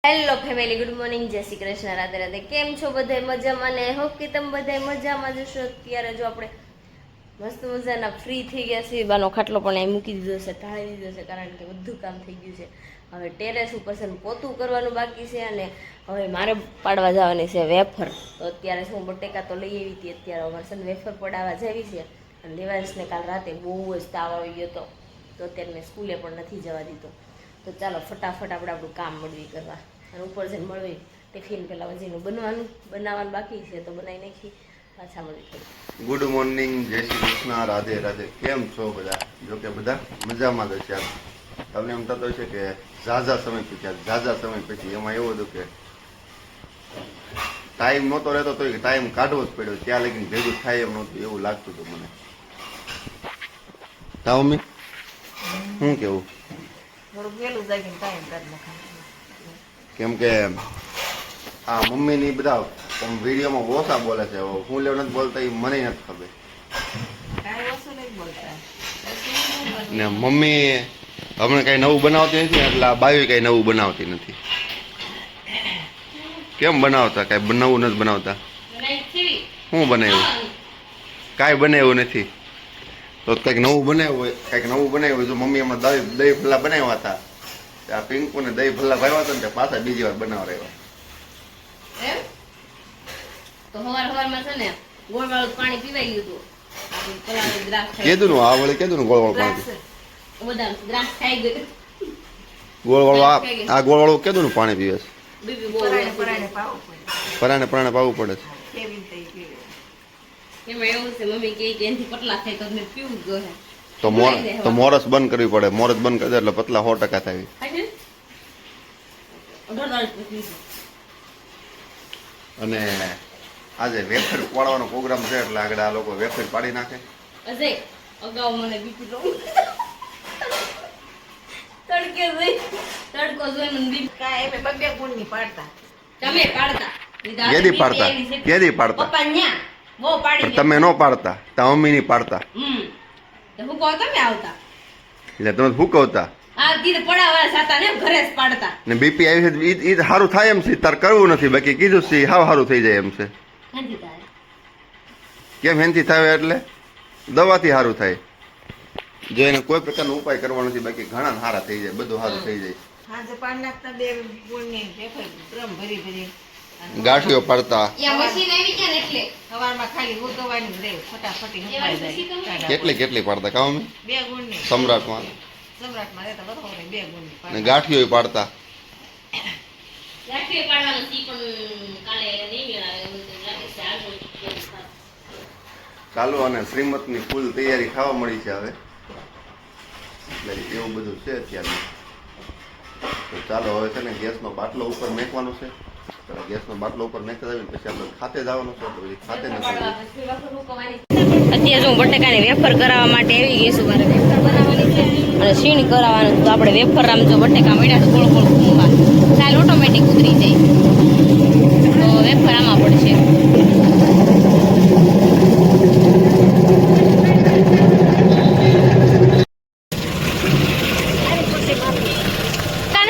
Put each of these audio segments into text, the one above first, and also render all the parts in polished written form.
Hello family, good morning, જય શ્રી કૃષ્ણ, રાધે રાધે. કેમ છો બધા? મજામાં ને? હોપ કે તમે બધા મજામાં જશો. અત્યારે જો આપણે મસ્ત મજાના ફ્રી થઈ ગયા છીએ. બાનો ખાટલો પણ અહીં મૂકી દીધો છે, ઢાળી દીધો છે, કારણ કે બધું કામ થઈ ગયું છે. હવે ટેરેસ ઉપર છે, પોતું કરવાનું બાકી છે અને હવે મારે પાડવા જવાની છે વેફર. તો અત્યારે હું બટેકા તો લઈ આવી હતી, અત્યારે અમારે છે વેફર પડાવવા જવી છે. અને દેવાંશને કાલ રાતે બહુ જ તાવ આવી ગયો હતો, તો અત્યારે મેં સ્કૂલે પણ નથી જવા દીધો. તો ચાલો ફટાફટ આપણે આપણું કામ મળવી કરવા અને ઉપર જઈને મળવી. ટિફિન પેલા હજીનું બનાવવાનું બાકી છે, તો બનાવી નાખી, પાછા મળી થોડી. ગુડ મોર્નિંગ, જય શ્રી કૃષ્ણ, રાધે રાધે. કેમ છો બધા? જો કે બધા મજામાં જ છે. તમને એમ થતો છે કે ઝાઝા સમય પછી એમાં એવું હતું કે ટાઈમ નહોતો રહેતો, તો ટાઈમ કાઢવો જ પડ્યો. ત્યાં લગીને ભેગું થાય એમ નહોતું, એવું લાગતું હતું મને. તાવ મમ્મી શું કેવું? કેમ કે આ મમ્મી ની બધા વિડીયોમાં ઓછા બોલે છે. હું લેવ નથી બોલતા, એ મને નથી ખબર. ને મમ્મી હમણાં કઈ નવું બનાવતી નથી, એટલે આ બાવી કઈ નવું બનાવતી નથી. કેમ બનાવતા? કઈ નવું નથી બનાવતા. શું બનાવ્યું? કાંઈ બનાવ્યું નથી. તો કંઈક નવું બનાવ્યું હોય, કંઈક નવું બનાવ્યું હોય. જો મમ્મી હમણાં દહીં ભલ્લા બનાવ્યા હતા, આ પિંકુ ને દહીં ભલ્લા ભાવ્યા હતા ને પાછા બીજી વાર બનાવવા રહ્યા. તો હવારમાં છે ને ગોળ વાળું પાણી પીવાઈ ગયું હતું. કીધું નું આ વળી કીધું નું ગોળ વાળું પાણી. બધા દ્રાક્ષ ખાઈ ગયું. ગોળ વાળું આ ગોળ વાળું કીધું નું પાણી પીવે છે. પરાણે પાવું પડે છે. એમાં એવું છે મમ્મી કે એનાથી પતલા થાય તો મેં પીવું જ જોઈએ. તો મોરસ બંધ કરવી પડે. મોરસ બંધ કરી દે એટલે પતલા 100% થાય. અને આજે વેફર પાડવાનો પ્રોગ્રામ છે, એટલે આગળ આ લોકો વેફર પાડી નાખે. અજય અગાઉ મને બીપી લો તડકે જોઈ તડકો જોઈ મને બીપી કાય એમે બબે ગુણ ની પાડતા. તમે પાડતા કેદી પાડતા પપ્પા ન્યા વો પાડી. તમે નો પાડતા, તા મમ્મી ની પાડતા. તો હું કહો તમે આવતા એટલે તમે ભૂકવતા. આ દીદ પડાવા સાતા ને ઘરે જ પાડતા. ને બીપી આવી છે ઈ સારું થાય એમ છે, તાર કરવું નથી. બાકી કીધું છે હાવ સારું થઈ જાય એમ છે. કેમ હેનથી થાય? એટલે દવાથી સારું થાય. જો એને કોઈ પ્રકારનો ઉપાય કરવાનો નથી, બાકી ઘણા સારા થઈ જાય, બધું સારું થઈ જાય. ગાંઠિયો પડતા કેટલી પડતા કામ સમ્રાટમાં ને ગાંઠિયો પાડતા. ચાલો, અને શ્રીમત ની ફૂલ તૈયારી ખાવા મળી છે હવે, એટલે એવું બધું છે અત્યારે. તો ચાલો હવે છે ને ગેસનો બાટલો ઉપર મેકવાનો છે. ગેસનો બાટલો ઉપર મેકતા આવીને પછી આપણે ખાતે જવાનું છે. પછી ખાતે અત્યારે હું બટેકાની વેફર કરાવવા માટે આવી ગઈ છું. મારે વેફર બનાવવાની છે અને સીણ કરાવવાનું. તો આપણે વેફર આમ જો બટેકા મળ્યા ગોળ ગોળ ઘૂમવા, ચાલ ઓટોમેટિક ઉતરી જાય. તો વેફર આમાં પડશે.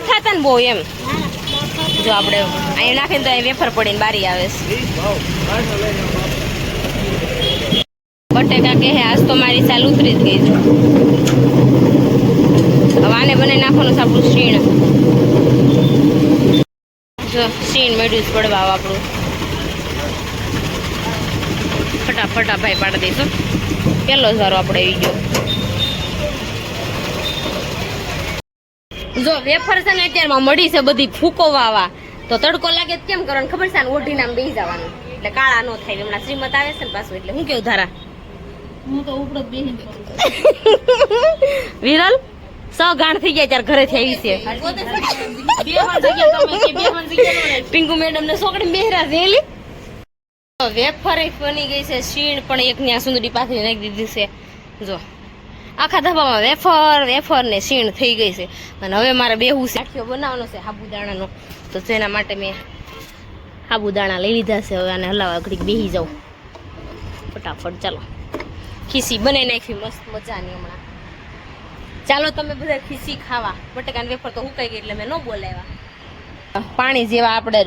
થતા ને બહુ એમ જો આપણે અહીં નાખીને તો અહીં વેફર પડીને બારી આવે છે. બટેકા કે આજ તો મારી ચાલ ઉતરી જ ગઈ છે. હવે આને બનાવી નાખવાનું છે આપણું શીણ. જો શીણ મેળવ્યું જ પડવા આપણું. ફટાફટ ભાઈ પાડી દઈશું. પેલો સારો આપણે આવી ગયો. જો વેફર છે ને અત્યારમાં મળી છે બધી ફૂંકવા. તો તડકો લાગે કેમ કરવાનું ખબર છે? ઓઢીને આમ બેસી જવાનું, એટલે કાળા નો થાય. હમણાં શ્રીમત આવે છે ને પાછું, એટલે હું કેવું ધારા હું તો ઉપડો બેસી વિરલ ગાણ થઈ ગયા ત્યારે ઘરેથી આવી છે. પિંકુ મેડમ ને છોકરી બેહરા જેલી. વેફર બની ગઈ છે, શીણ પણ એક ની આ સુંદરી પાથરી નાખી દીધી છે. જો આખા ધબામાં વેફર ને શીણ થઈ ગઈ છે. અને હવે મારે બેહવું છે, ગાંઠિયો બનાવવાનો છે સાબુદાણાનો. તો તેના માટે મેં સાબુદાણા લઈ લીધા છે. હવે આને હલાવા ઘડીક બેસી જાઉં ફટાફટ. ચાલો ખીસી બનાવી નાખી મસ્ત મજાની હમણાં. ચાલો તમે બધા ખીસી ખાવા. બટેકાની વેફર તો હુકાઈ ગઈ એટલે મેં ન બોલાવ્યા. પાણી જેવા આપણે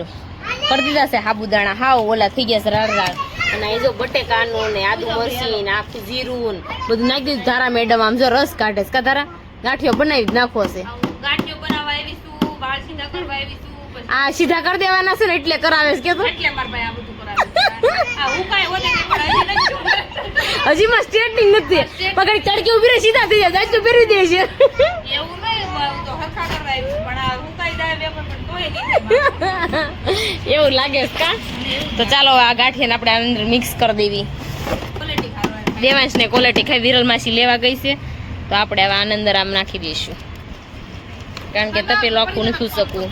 કરી દીધા છે સાબુદાણા હાવ ઓલા થઈ ગયા છે રાડ રાડ અને એ જો બટેકાનું ને આદુ મરચી ને આખું જીરું ને બધું નાખી દીધું. ધારા મેડમ આમ જો રસ કાઢે છે. કા ધારા ગાંઠિયો બનાવી જ નાખવો છે. ગાંઠિયો બનાવવા આવી છું, વાળ સીધા કરવા આવી છું, પછી આ સીધા કરી દેવાના છે ને એટલે કરાવે છે કે એટલે મારા ભાઈ આ બધું કરાવે છે. આ હું કાંઈ હોતે નહીં, પણ હજી નથી જોયું. હજી માં સ્ટ્રેટનિંગ નથી પકડી તડકે ઉભી રહી સીધા થઈ જાય દાંત ફેરવી દે છે. એવું નહીં, હું તો હરખા કરવા આવી છું, પણ આ હું કાંઈ દાય વેપર પણ તોય નહીં. એવું લાગે છે કા? તો ચાલો આ ગાંઠિયાને આપણે આની અંદર મિક્સ કરી દેવી. ક્વોલિટી ખાવા દેવાંશ ને ક્વોલિટી ખાઈ વિરલ માસી લેવા ગઈ છે તો આપણે હવે આની અંદર આમ નાખી દઈશું કારણ કે તપેલું આખું નથી શકવું.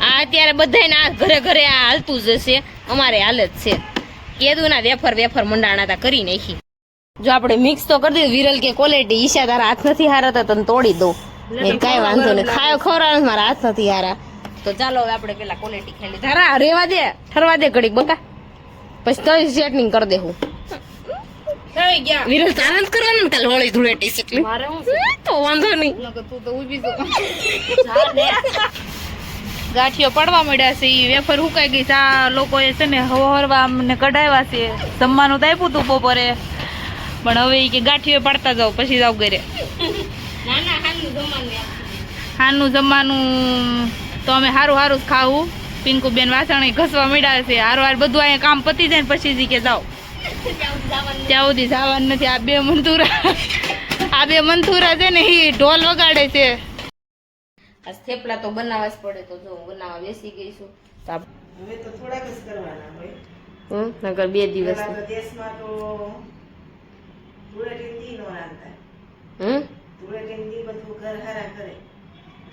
આ અત્યારે બધાને આ ઘરે ઘરે આ હાલતું જ હશે. અમારે હાલત છે કેદું ના વેફર વેફર મંડાણા તા કરી નાખી. જો આપણે મિક્સ તો કરી દીધું. વિરલ કે ક્વોલિટી ઈશા તારા હાથ નથી હારા તો તને તોડી દઉં. મેં કાંઈ વાંધો નહીં, ખાયો ખવડાવ મારા હાથ નથી હારા. તો ચાલો હવે આપણે પેલા ક્વોલિટી ખાઈ લીધી. તારા રેવા દે ઠરવા દે ઘડીક બકા પછી તો સેટિંગ કરી દેવું. થઈ ગયા. વિરલ તારા જ કરવાનું ને કાલે હોળી ધૂળેટી છે એટલે મારે હું તો વાંધો નહીં. તું તો ઉભી છો. ગાંઠિયો પડવા મળ્યા છે. ઈ વેફર હુકાઈ ગઈ છે. આ લોકોએ છે ને હરવા અમને કઢાવ્યા છે. જમવાનું તો આપ્યું હતું બપોરે, પણ હવે ઈ કે ગાંઠિયો પડતા જાવ પછી જાવ ઘરે. ના ના હાલનું જમવાનું હાનું જમવાનું તો અમે હારું હારું જ ખાવું. પિંકુ બેન વાસણ ઘસવા મળ્યા છે. હારું હાર બધું અહીંયા કામ પતી જાય ને પછી જી કે જાવ. ત્યાં સુધી જવાનું નથી. આ બે મંથુરા છે ને એ ઢોલ વગાડે છે. આ થેપલા તો બનાવવા જ પડે તો જો હું બનાવવા બેસી ગઈ છું. તો હવે તો થોડાક જ કરવાના હોય. નગર 2 દિવસ પેલા તો દેશમાં તો ધૂળેટીની દી નો રાંધતા. ધૂળેટીની દી બધું ઘર હારા કરે,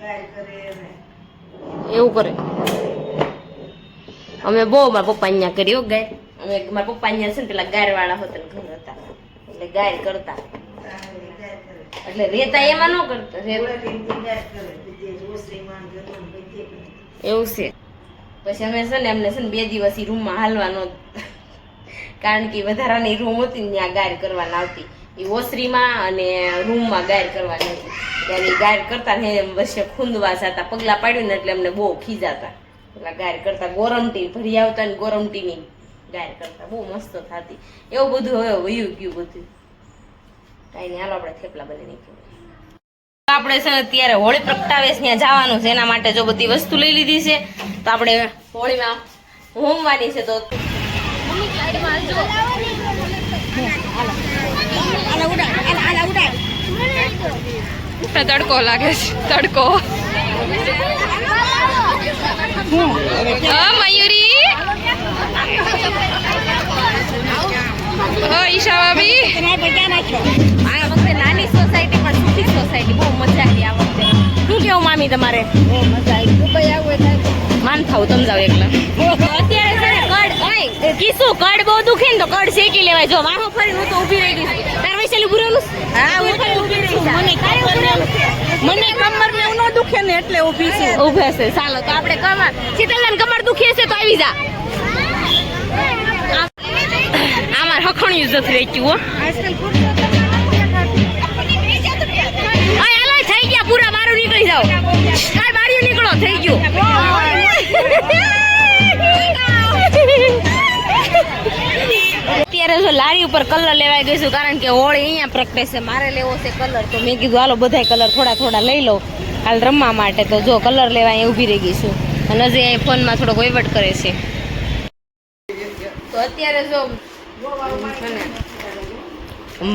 ગાય કરે ને એવું કરે. અમે બહુ મારા પપ્પા અહીંયા કર્યો ગાય. અમે મારા પપ્પા અહીંયા છે ને પેલા ગાયર વાળા હોતા ને ઘર હતા એટલે ગાયર કરતા ગાય કરે. એટલે રેતા એમાં ન કરતા. ધૂળેટીની દી ગાય કરે, બધે રોસડીમાં ને ઘરમાં ને બધે કરે. એવું છે. પછી અમે છે ને એમને છે ને 2 દિવસ ઈ રૂમમાં હાલવાનો કારણ કે વધારાની રૂમ હતી ને ત્યાં ગાયર કરવાના આવતી. એ ઓસરીમાં અને રૂમમાં ગાયર કરવાની હતી. ત્યારે ઈ ગાયર કરતા ને વચ્ચે ખૂંદવા જતા પગલા પાડ્યું ને એટલે અમને બહુ ખીજાતા. પેલા ગાયર કરતા ગોરમટી ભરી આવતા ને ગોરમટીની ગાયર કરતા બહુ મસ્ત થતી. એવું બધું હવે વયું ગયું બધું. કાંઈ નહીં, હાલો આપણે થેપલા બની નાખ્યું. આપણે છે ને અત્યારે હોળી પ્રગટાવેશ ત્યાં જવાનું છે. એના માટે જો બધી વસ્તુ લઈ લીધી છે તો આપણે હોળીમાં હોમવાની છે. તો તડકો લાગે છે, તડકો. મયુરી, ઈશા ભાભી. આ વખતે નાની સોસાયટી પણ સુખી સોસાયટી બહુ મજા આવી આ વખતે. શું કેવું મામી તમારે? માન થાવ તમે જાવ એકલા. અત્યારે છે ને કડ કીસું કડ બહુ દુખે ને તો કડ શેકી લેવાય. જો વાહો ફરીને હું તો ઊભી રહી ગઈ. તાર વૈશાલી બુરાનું હા હું ઊભી રહી છું. મને કમર ને એવું ન દુખે ને એટલે ઊભી છે. ઊભે છે. ચાલો તો આપણે કમર શીતલને કમર દુખે છે તો આવી જા. આમાં હખણ્યું જ નથી રહી ગયું. હાલો થઈ ગયા પૂરા. મારું નીકળી જાવ. કાઈ બારીઓ નીકળો થઈ ગયું. અત્યારે જો લારી ઉપર કલર લેવાઈ ગઈશું કારણ કે હોળી અહીંયા પ્રગટે છે. મારે લેવો છે કલર તો મેં કીધું હાલો બધાય કલર થોડા થોડા લઈ લો હાલ રમવા માટે. તો જો કલર લેવા અહીંયા ઊભી રહી ગઈ છું અને હજી અહીં ફોનમાં થોડોક વહીવટ કરે છે. તો અત્યારે જો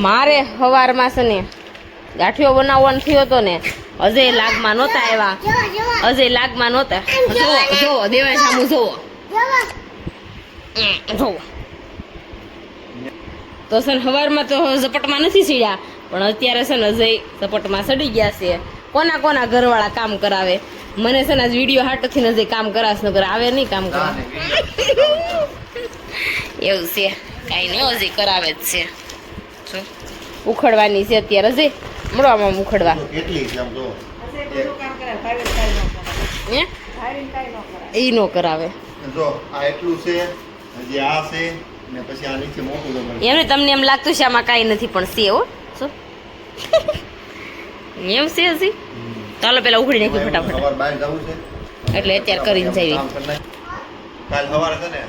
મારે સવારમાં છે ને ગાંઠિયો બનાવવાનો થયો હતો ને અજય લાગમાં નહોતા આવ્યા. અજય લાગમાં નહોતા. જોવો દેવાય સામું જોવો જોવો. તો છે ને સવારમાં તો ઝપટમાં નથી સીડ્યા પણ અત્યારે છે ને અજય ઝપટમાં સડી ગયા છે. કોના કોના ઘરવાળા કામ કરાવે? મને છે ને આજ વિડીયો હાટથી અજય કામ કરાશ ન કરે આવે નહીં કામ કરાવે. એવું છે કાંઈ નહીં અજય કરાવે જ છે. જો ઉખડવાની છે અત્યારે અજય મળવામાં ઉખડવા કેટલી છે આમ જો બધું કામ કરે, ભાઈ કાંઈ ન કરે. હે ભાઈને કાંઈ ન કરે. એ નો કરાવે. જો આ એટલું છે, હજી આ છે ને પછી આ નીચે મોટું ડબલ. એમને તમને એમ લાગતું છે આમાં કાંઈ નથી પણ છે હો. શું એમ છે હજી? ચાલો પેલા ઉખડી નાખી ફટાફટ. સવાર બહાર જવું છે એટલે અત્યારે કરીને જઈએ. કામ કરી નાખ. કાલ સવારે છે ને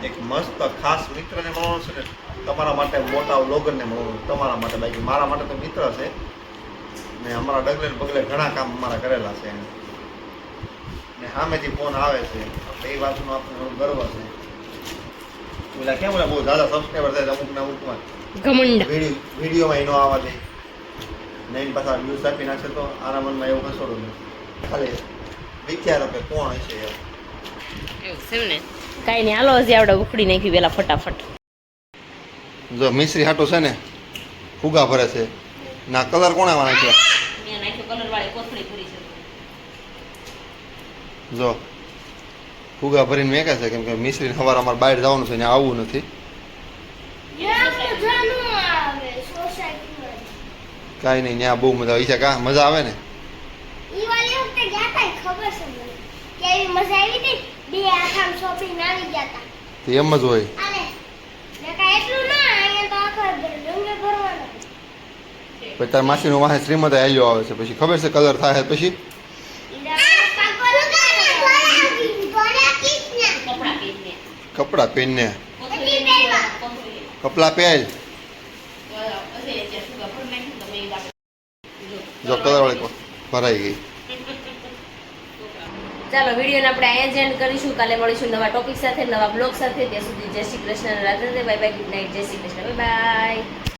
એક મસ્ત ખાસ મિત્રને મળવાનું છે ને, તમારા માટે મોટા વ્લોગરને મળવાનું, તમારા માટે. બાકી મારા માટે તો મિત્ર છે ને, અમારા ડગલે ને પગલે ઘણા કામ અમારા કરેલા છે એને. ને સામેથી ફોન આવે છે એટલે એ વાતનો આપણને થોડું ગર્વ છે. ઓલા કેમ ઓલા બહુ ઝાઝા સબસ્ક્રાઈબર થાય અમુક ને અમુકમાં ઘમંડ. વિડીયોમાં એનો આવવા દે નહીં, પાછા વ્યૂઝ આપી નાખશે તો આના મનમાં એવું કસોડું નહીં. ખાલી વિચારો કે કોણ હશે એમ. કાંઈ નહીં, હાલો હજી આપણે ઉખડી નાખી પેલા ફટાફટ. જો મિશ્રી હાટો છે ને ફુગા ભરે છે ના, કલર કોણે નાખ્યો? જો ફુગા ભરીને મેકે છે, કેમ કે મિશ્રી સવારે અમારે બહાર જવાનું છે, ત્યાં આવવું નથી. કાંઈ નહીં, ત્યાં બહુ મજા આવી છે. કા મજા આવે ને? તે એમ જ હોય. પછી તાર માસીનો વાહે શ્રીમત આલ્યો આવે છે, પછી ખબર છે કલર થાય પછી કપડા પહેરને કપડા પહેર. જો કલર વાળી ભરાઈ ગઈ. ચાલો વિડીયોને આપણે અહીંયા જ એન્ડ કરીશું. કાલે મળીશું નવા ટોપિક સાથે, નવા બ્લોગ સાથે. ત્યાં સુધી જય Shri Krishna, Radhe Radhe, bye bye, good night, જય શ્રી કૃષ્ણ, બાય બાય.